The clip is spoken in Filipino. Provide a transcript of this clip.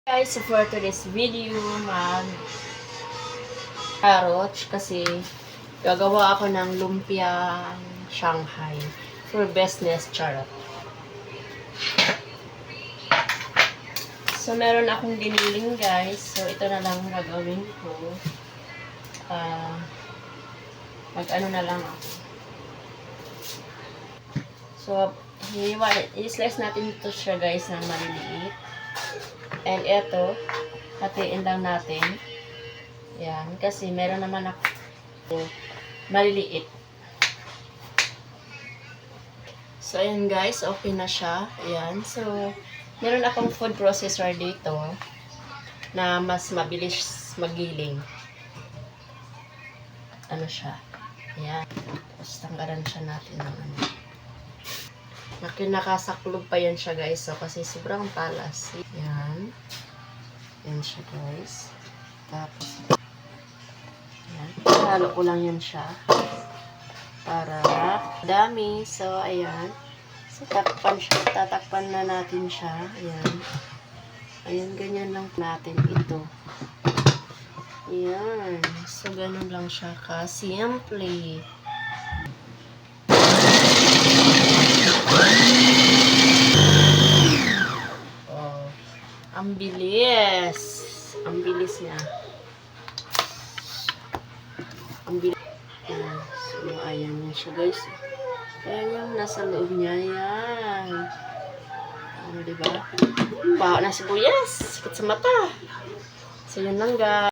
Guys, so for today's video, carrots kasi gagawa ako ng lumpia Shanghai for business charot. So meron akong giniling guys, so ito na lang gagawin ko. Mag-ano na lang ako. So i-slice natin ito siya guys ng maliliit. And ito, hatiin lang natin. Yan, kasi meron naman ako maliliit. So, ayan guys, okay na siya. Ayan, so, meron akong food processor dito na mas mabilis magiling. Ano siya? Ayan. Tapos, tanggalan siya natin ng ano. Nakinakasaklog pa yan siya guys. So, kasi sobrang talas. Yan. Yan siya guys. Tapos, yan. Halo ko lang yan siya. Para dami. So, ayan. So, tatakpan na natin siya. Ayan. Ayan, ganyan lang natin ito. Ayan. So, ganun lang siya ka-simple. Ang bilis. Ang bilis niya. Ang bilis. Ayan. So, ayan niya siya guys. Ayan yung nasa loob niya. Ayan. Ano diba? Baho na sibuyas. Sakit sa mata. So, yun lang guys.